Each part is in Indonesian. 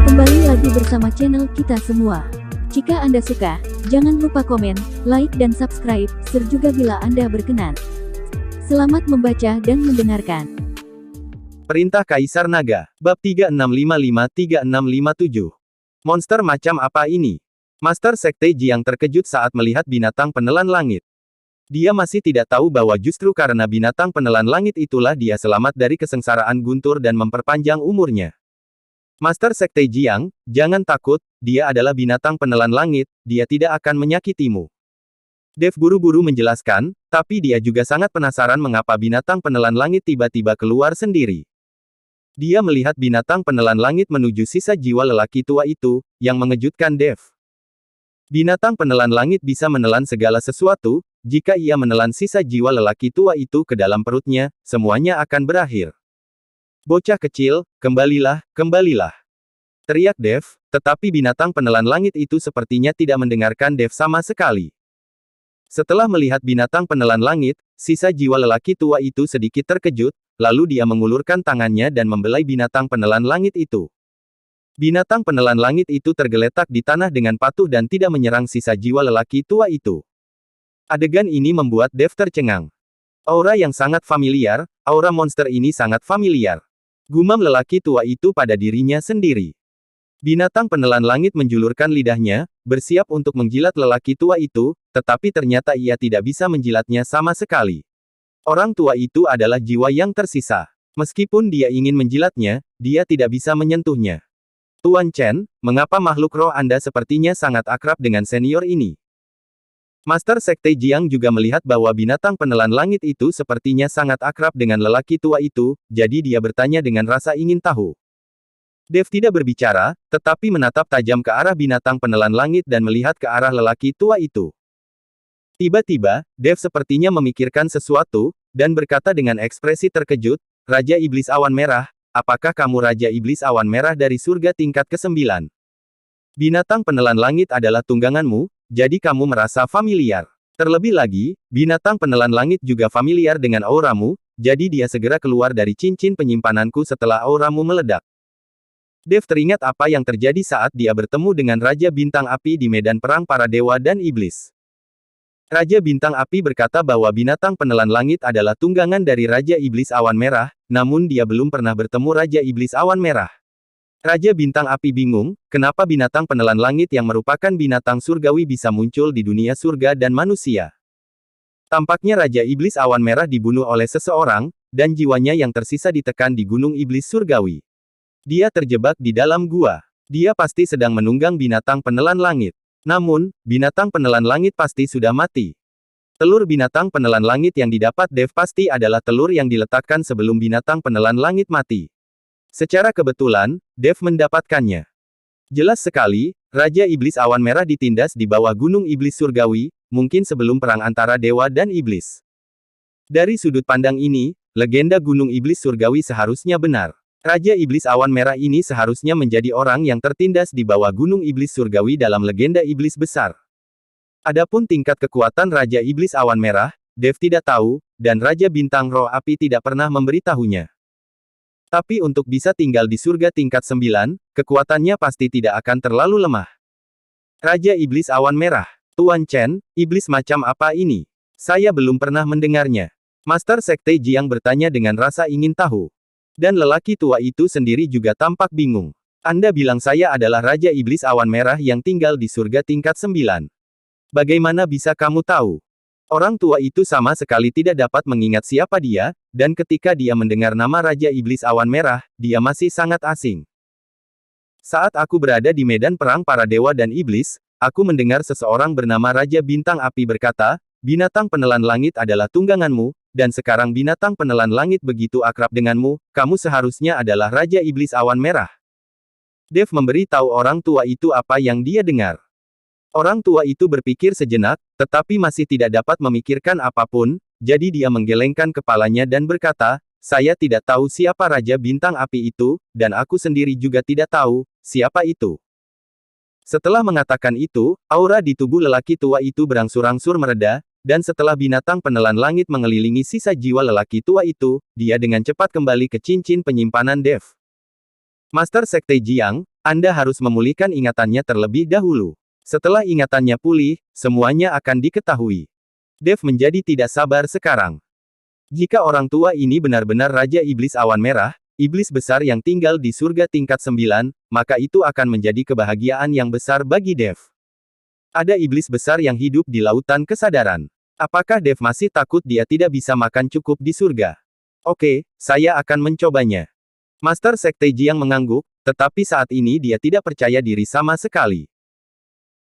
Kembali lagi bersama channel kita semua. Jika Anda suka, jangan lupa komen, like dan subscribe, share juga bila Anda berkenan. Selamat membaca dan mendengarkan. Perintah Kaisar Naga, Bab 3655-3657. Monster macam apa ini? Master Sekte Jiang terkejut saat melihat binatang penelan langit. Dia masih tidak tahu bahwa justru karena binatang penelan langit itulah dia selamat dari kesengsaraan guntur dan memperpanjang umurnya. Master Sekte Jiang, jangan takut, dia adalah binatang penelan langit, dia tidak akan menyakitimu. Dev buru-buru menjelaskan, tapi dia juga sangat penasaran mengapa binatang penelan langit tiba-tiba keluar sendiri. Dia melihat binatang penelan langit menuju sisa jiwa lelaki tua itu, yang mengejutkan Dev. Binatang penelan langit bisa menelan segala sesuatu, jika ia menelan sisa jiwa lelaki tua itu ke dalam perutnya, semuanya akan berakhir. Bocah kecil, kembalilah, kembalilah. Teriak Dev, tetapi binatang penelan langit itu sepertinya tidak mendengarkan Dev sama sekali. Setelah melihat binatang penelan langit, sisa jiwa lelaki tua itu sedikit terkejut, lalu dia mengulurkan tangannya dan membelai binatang penelan langit itu. Binatang penelan langit itu tergeletak di tanah dengan patuh dan tidak menyerang sisa jiwa lelaki tua itu. Adegan ini membuat Dev tercengang. Aura yang sangat familiar, aura monster ini sangat familiar. Gumam lelaki tua itu pada dirinya sendiri. Binatang penelan langit menjulurkan lidahnya, bersiap untuk menjilat lelaki tua itu, tetapi ternyata ia tidak bisa menjilatnya sama sekali. Orang tua itu adalah jiwa yang tersisa. Meskipun dia ingin menjilatnya, dia tidak bisa menyentuhnya. Tuan Chen, mengapa makhluk roh Anda sepertinya sangat akrab dengan senior ini? Master Sekte Jiang juga melihat bahwa binatang penelan langit itu sepertinya sangat akrab dengan lelaki tua itu, jadi dia bertanya dengan rasa ingin tahu. Dev tidak berbicara, tetapi menatap tajam ke arah binatang penelan langit dan melihat ke arah lelaki tua itu. Tiba-tiba, Dev sepertinya memikirkan sesuatu, dan berkata dengan ekspresi terkejut, Raja Iblis Awan Merah, apakah kamu Raja Iblis Awan Merah dari surga tingkat ke-9? Binatang penelan langit adalah tungganganmu, jadi kamu merasa familiar. Terlebih lagi, binatang penelan langit juga familiar dengan auramu, jadi dia segera keluar dari cincin penyimpananku setelah auramu meledak. Dev teringat apa yang terjadi saat dia bertemu dengan Raja Bintang Api di medan perang para dewa dan iblis. Raja Bintang Api berkata bahwa binatang penelan langit adalah tunggangan dari Raja Iblis Awan Merah, namun dia belum pernah bertemu Raja Iblis Awan Merah. Raja Bintang Api bingung, kenapa binatang penelan langit yang merupakan binatang surgawi bisa muncul di dunia surga dan manusia. Tampaknya Raja Iblis Awan Merah dibunuh oleh seseorang, dan jiwanya yang tersisa ditekan di Gunung Iblis Surgawi. Dia terjebak di dalam gua. Dia pasti sedang menunggang binatang penelan langit. Namun, binatang penelan langit pasti sudah mati. Telur binatang penelan langit yang didapat Dev pasti adalah telur yang diletakkan sebelum binatang penelan langit mati. Secara kebetulan, Dev mendapatkannya. Jelas sekali, Raja Iblis Awan Merah ditindas di bawah Gunung Iblis Surgawi, mungkin sebelum perang antara dewa dan iblis. Dari sudut pandang ini, legenda Gunung Iblis Surgawi seharusnya benar. Raja Iblis Awan Merah ini seharusnya menjadi orang yang tertindas di bawah Gunung Iblis Surgawi dalam legenda iblis besar. Adapun tingkat kekuatan Raja Iblis Awan Merah, Dev tidak tahu, dan Raja Bintang Roh Api tidak pernah memberitahunya. Tapi untuk bisa tinggal di surga tingkat 9, kekuatannya pasti tidak akan terlalu lemah. Raja Iblis Awan Merah. Tuan Chen, iblis macam apa ini? Saya belum pernah mendengarnya. Master Sekte Jiang bertanya dengan rasa ingin tahu. Dan lelaki tua itu sendiri juga tampak bingung. Anda bilang saya adalah Raja Iblis Awan Merah yang tinggal di surga tingkat 9. Bagaimana bisa kamu tahu? Orang tua itu sama sekali tidak dapat mengingat siapa dia, dan ketika dia mendengar nama Raja Iblis Awan Merah, dia masih sangat asing. Saat aku berada di medan perang para dewa dan iblis, aku mendengar seseorang bernama Raja Bintang Api berkata, binatang penelan langit adalah tungganganmu, dan sekarang binatang penelan langit begitu akrab denganmu, kamu seharusnya adalah Raja Iblis Awan Merah. Dev memberi tahu orang tua itu apa yang dia dengar. Orang tua itu berpikir sejenak, tetapi masih tidak dapat memikirkan apapun, jadi dia menggelengkan kepalanya dan berkata, saya tidak tahu siapa Raja Bintang Api itu, dan aku sendiri juga tidak tahu, siapa itu. Setelah mengatakan itu, aura di tubuh lelaki tua itu berangsur-angsur mereda, dan setelah binatang penelan langit mengelilingi sisa jiwa lelaki tua itu, dia dengan cepat kembali ke cincin penyimpanan Dev. Master Sekte Jiang, Anda harus memulihkan ingatannya terlebih dahulu. Setelah ingatannya pulih, semuanya akan diketahui. Dev menjadi tidak sabar sekarang. Jika orang tua ini benar-benar Raja Iblis Awan Merah, iblis besar yang tinggal di surga tingkat 9, maka itu akan menjadi kebahagiaan yang besar bagi Dev. Ada iblis besar yang hidup di lautan kesadaran. Apakah Dev masih takut dia tidak bisa makan cukup di surga? Oke, saya akan mencobanya. Master Sekte Jiang mengangguk, tetapi saat ini dia tidak percaya diri sama sekali.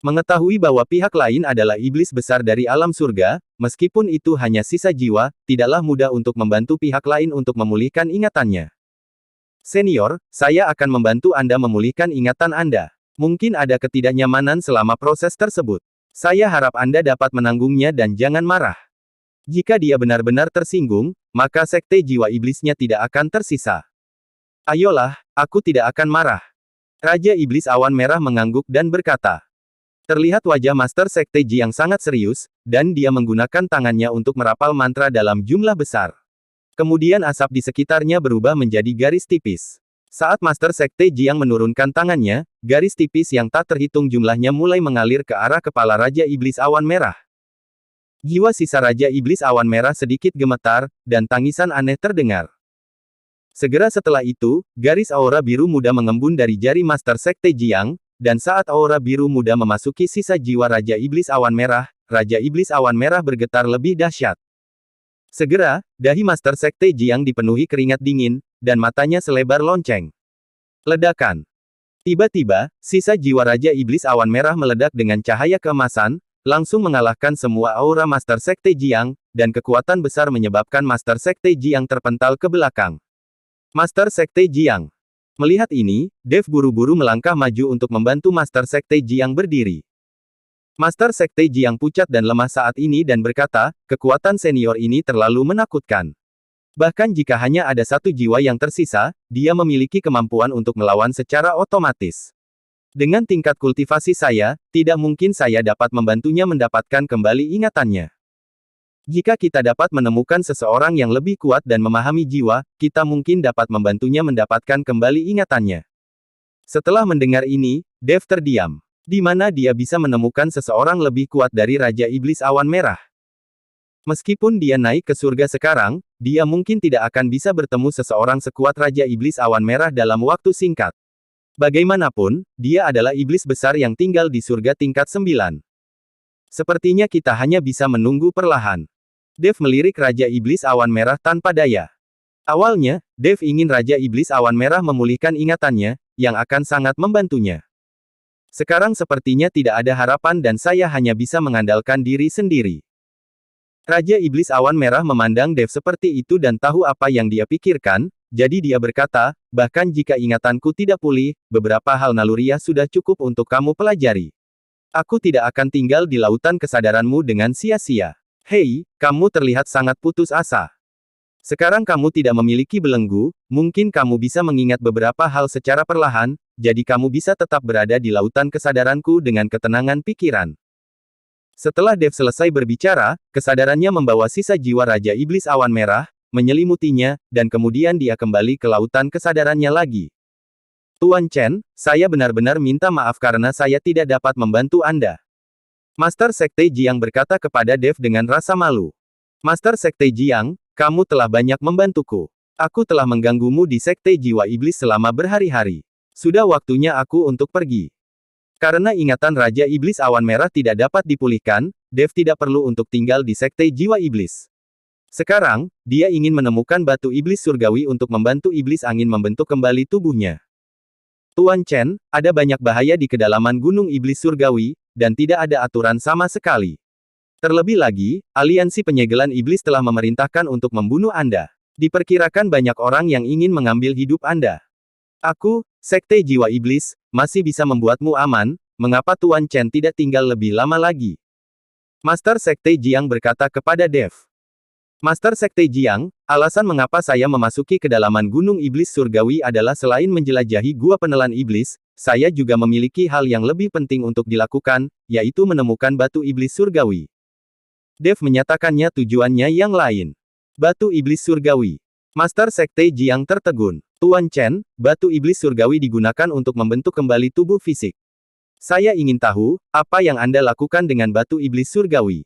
Mengetahui bahwa pihak lain adalah iblis besar dari alam surga, meskipun itu hanya sisa jiwa, tidaklah mudah untuk membantu pihak lain untuk memulihkan ingatannya. Senior, saya akan membantu Anda memulihkan ingatan Anda. Mungkin ada ketidaknyamanan selama proses tersebut. Saya harap Anda dapat menanggungnya dan jangan marah. Jika dia benar-benar tersinggung, maka sekte jiwa iblisnya tidak akan tersisa. Ayolah, aku tidak akan marah. Raja Iblis Awan Merah mengangguk dan berkata. Terlihat wajah Master Sekte Jiang sangat serius, dan dia menggunakan tangannya untuk merapal mantra dalam jumlah besar. Kemudian asap di sekitarnya berubah menjadi garis tipis. Saat Master Sekte Jiang menurunkan tangannya, garis tipis yang tak terhitung jumlahnya mulai mengalir ke arah kepala Raja Iblis Awan Merah. Jiwa sisa Raja Iblis Awan Merah sedikit gemetar, dan tangisan aneh terdengar. Segera setelah itu, garis aura biru muda mengembun dari jari Master Sekte Jiang, dan saat aura biru muda memasuki sisa jiwa Raja Iblis Awan Merah, Raja Iblis Awan Merah bergetar lebih dahsyat. Segera, dahi Master Sekte Jiang dipenuhi keringat dingin, dan matanya selebar lonceng. Ledakan. Tiba-tiba, sisa jiwa Raja Iblis Awan Merah meledak dengan cahaya keemasan, langsung mengalahkan semua aura Master Sekte Jiang, dan kekuatan besar menyebabkan Master Sekte Jiang terpental ke belakang. Master Sekte Jiang. Melihat ini, Dev buru-buru melangkah maju untuk membantu Master Sekte Jiang berdiri. Master Sekte Jiang pucat dan lemah saat ini dan berkata, kekuatan senior ini terlalu menakutkan. Bahkan jika hanya ada satu jiwa yang tersisa, dia memiliki kemampuan untuk melawan secara otomatis. Dengan tingkat kultivasi saya, tidak mungkin saya dapat membantunya mendapatkan kembali ingatannya. Jika kita dapat menemukan seseorang yang lebih kuat dan memahami jiwa, kita mungkin dapat membantunya mendapatkan kembali ingatannya. Setelah mendengar ini, Dev terdiam. Di mana dia bisa menemukan seseorang lebih kuat dari Raja Iblis Awan Merah? Meskipun dia naik ke surga sekarang, dia mungkin tidak akan bisa bertemu seseorang sekuat Raja Iblis Awan Merah dalam waktu singkat. Bagaimanapun, dia adalah iblis besar yang tinggal di surga tingkat 9. Sepertinya kita hanya bisa menunggu perlahan. Dev melirik Raja Iblis Awan Merah tanpa daya. Awalnya, Dev ingin Raja Iblis Awan Merah memulihkan ingatannya, yang akan sangat membantunya. Sekarang sepertinya tidak ada harapan dan saya hanya bisa mengandalkan diri sendiri. Raja Iblis Awan Merah memandang Dev seperti itu dan tahu apa yang dia pikirkan, jadi dia berkata, bahkan jika ingatanku tidak pulih, beberapa hal naluriah sudah cukup untuk kamu pelajari. Aku tidak akan tinggal di lautan kesadaranmu dengan sia-sia. Hei, kamu terlihat sangat putus asa. Sekarang kamu tidak memiliki belenggu, mungkin kamu bisa mengingat beberapa hal secara perlahan, jadi kamu bisa tetap berada di lautan kesadaranku dengan ketenangan pikiran. Setelah Dev selesai berbicara, kesadarannya membawa sisa jiwa Raja Iblis Awan Merah, menyelimutinya, dan kemudian dia kembali ke lautan kesadarannya lagi. Tuan Chen, saya benar-benar minta maaf karena saya tidak dapat membantu Anda. Master Sekte Jiang berkata kepada Dev dengan rasa malu. Master Sekte Jiang, kamu telah banyak membantuku. Aku telah mengganggumu di Sekte Jiwa Iblis selama berhari-hari. Sudah waktunya aku untuk pergi. Karena ingatan Raja Iblis Awan Merah tidak dapat dipulihkan, Dev tidak perlu untuk tinggal di Sekte Jiwa Iblis. Sekarang, dia ingin menemukan batu iblis surgawi untuk membantu iblis angin membentuk kembali tubuhnya. Tuan Chen, ada banyak bahaya di kedalaman gunung iblis surgawi, dan tidak ada aturan sama sekali. Terlebih lagi, aliansi penyegelan iblis telah memerintahkan untuk membunuh Anda. Diperkirakan banyak orang yang ingin mengambil hidup Anda. Aku, Sekte Jiwa Iblis, masih bisa membuatmu aman, mengapa Tuan Chen tidak tinggal lebih lama lagi? Master Sekte Jiang berkata kepada Dev. Master Sekte Jiang, alasan mengapa saya memasuki kedalaman gunung iblis surgawi adalah selain menjelajahi gua penelan iblis, saya juga memiliki hal yang lebih penting untuk dilakukan, yaitu menemukan batu iblis surgawi. Dev menyatakannya tujuannya yang lain. Batu iblis surgawi. Master Sekte Jiang tertegun. Tuan Chen, batu iblis surgawi digunakan untuk membentuk kembali tubuh fisik. Saya ingin tahu, apa yang Anda lakukan dengan batu iblis surgawi?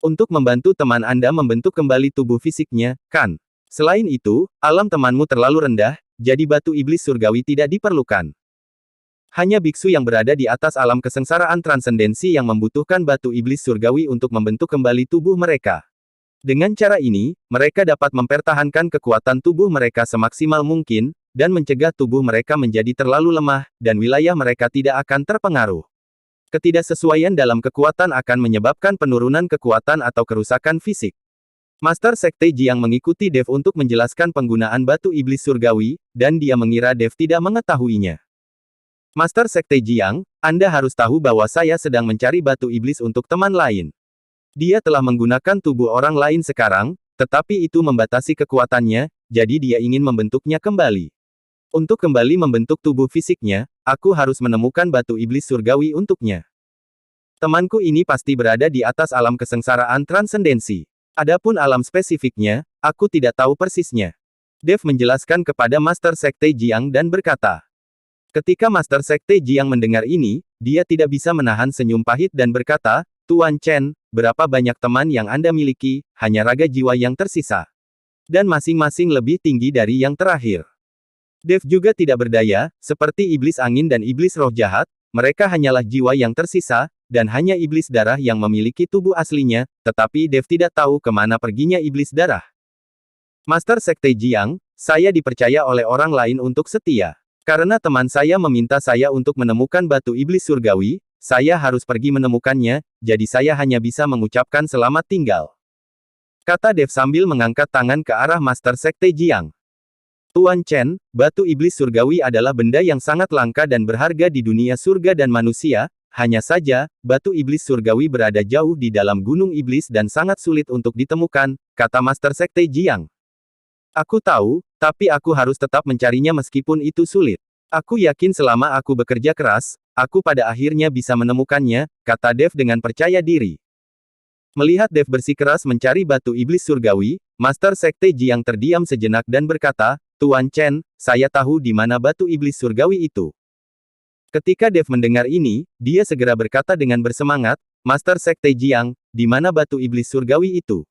Untuk membantu teman Anda membentuk kembali tubuh fisiknya, kan? Selain itu, alam temanmu terlalu rendah, jadi batu iblis surgawi tidak diperlukan. Hanya biksu yang berada di atas alam kesengsaraan transendensi yang membutuhkan batu iblis surgawi untuk membentuk kembali tubuh mereka. Dengan cara ini, mereka dapat mempertahankan kekuatan tubuh mereka semaksimal mungkin, dan mencegah tubuh mereka menjadi terlalu lemah, dan wilayah mereka tidak akan terpengaruh. Ketidaksesuaian dalam kekuatan akan menyebabkan penurunan kekuatan atau kerusakan fisik. Master Sekte Jiang mengikuti Dev untuk menjelaskan penggunaan batu iblis surgawi, dan dia mengira Dev tidak mengetahuinya. Master Sekte Jiang, Anda harus tahu bahwa saya sedang mencari batu iblis untuk teman lain. Dia telah menggunakan tubuh orang lain sekarang, tetapi itu membatasi kekuatannya, jadi dia ingin membentuknya kembali. Untuk kembali membentuk tubuh fisiknya, aku harus menemukan batu iblis surgawi untuknya. Temanku ini pasti berada di atas alam kesengsaraan transendensi. Adapun alam spesifiknya, aku tidak tahu persisnya. Dev menjelaskan kepada Master Sekte Jiang dan berkata. Ketika Master Sekte Jiang mendengar ini, dia tidak bisa menahan senyum pahit dan berkata, Tuan Chen, berapa banyak teman yang Anda miliki, hanya raga jiwa yang tersisa. Dan masing-masing lebih tinggi dari yang terakhir. Dev juga tidak berdaya, seperti iblis angin dan iblis roh jahat, mereka hanyalah jiwa yang tersisa, dan hanya iblis darah yang memiliki tubuh aslinya, tetapi Dev tidak tahu kemana perginya iblis darah. Master Sekte Jiang, saya dipercaya oleh orang lain untuk setia. Karena teman saya meminta saya untuk menemukan batu iblis surgawi, saya harus pergi menemukannya, jadi saya hanya bisa mengucapkan selamat tinggal. Kata Dev sambil mengangkat tangan ke arah Master Sekte Jiang. Tuan Chen, batu iblis surgawi adalah benda yang sangat langka dan berharga di dunia surga dan manusia, hanya saja, batu iblis surgawi berada jauh di dalam gunung iblis dan sangat sulit untuk ditemukan, kata Master Sekte Jiang. Aku tahu, tapi aku harus tetap mencarinya meskipun itu sulit. Aku yakin selama aku bekerja keras, aku pada akhirnya bisa menemukannya, kata Dev dengan percaya diri. Melihat Dev bersikeras mencari batu iblis surgawi, Master Sekte Jiang terdiam sejenak dan berkata, Tuan Chen, saya tahu di mana batu iblis surgawi itu. Ketika Dev mendengar ini, dia segera berkata dengan bersemangat, Master Sekte Jiang, di mana batu iblis surgawi itu?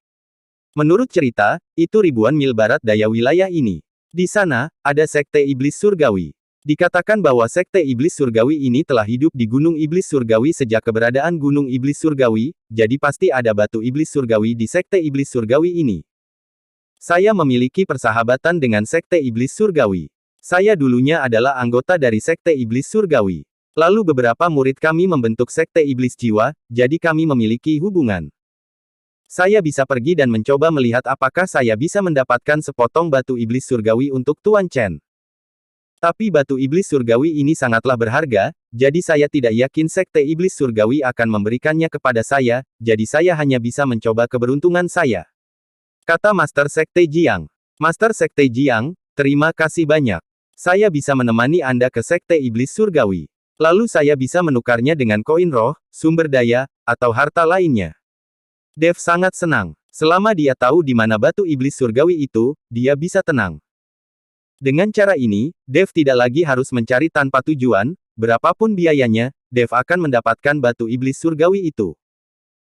Menurut cerita, itu ribuan mil barat daya wilayah ini. Di sana, ada Sekte Iblis Surgawi. Dikatakan bahwa Sekte Iblis Surgawi ini telah hidup di Gunung Iblis Surgawi sejak keberadaan Gunung Iblis Surgawi, jadi pasti ada batu Iblis Surgawi di Sekte Iblis Surgawi ini. Saya memiliki persahabatan dengan Sekte Iblis Surgawi. Saya dulunya adalah anggota dari Sekte Iblis Surgawi. Lalu beberapa murid kami membentuk Sekte Iblis Jiwa, jadi kami memiliki hubungan. Saya bisa pergi dan mencoba melihat apakah saya bisa mendapatkan sepotong batu Iblis Surgawi untuk Tuan Chen. Tapi batu iblis surgawi ini sangatlah berharga, jadi saya tidak yakin Sekte Iblis Surgawi akan memberikannya kepada saya, jadi saya hanya bisa mencoba keberuntungan saya. Kata Master Sekte Jiang. Master Sekte Jiang, terima kasih banyak. Saya bisa menemani Anda ke Sekte Iblis Surgawi. Lalu saya bisa menukarnya dengan koin roh, sumber daya, atau harta lainnya. Dev sangat senang. Selama dia tahu di mana batu iblis surgawi itu, dia bisa tenang. Dengan cara ini, Dev tidak lagi harus mencari tanpa tujuan, berapapun biayanya, Dev akan mendapatkan batu iblis surgawi itu.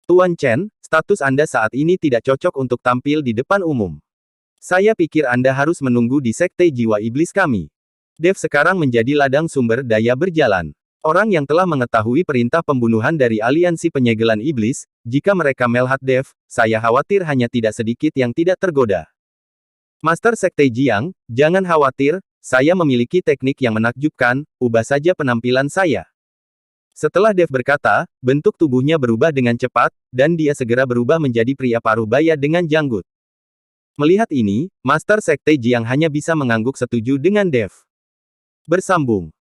Tuan Chen, status Anda saat ini tidak cocok untuk tampil di depan umum. Saya pikir Anda harus menunggu di Sekte Jiwa Iblis kami. Dev sekarang menjadi ladang sumber daya berjalan. Orang yang telah mengetahui perintah pembunuhan dari aliansi penyegelan iblis, jika mereka melihat Dev, saya khawatir hanya tidak sedikit yang tidak tergoda. Master Sekte Jiang, jangan khawatir, saya memiliki teknik yang menakjubkan, ubah saja penampilan saya. Setelah Dev berkata, bentuk tubuhnya berubah dengan cepat, dan dia segera berubah menjadi pria paruh baya dengan janggut. Melihat ini, Master Sekte Jiang hanya bisa mengangguk setuju dengan Dev. Bersambung.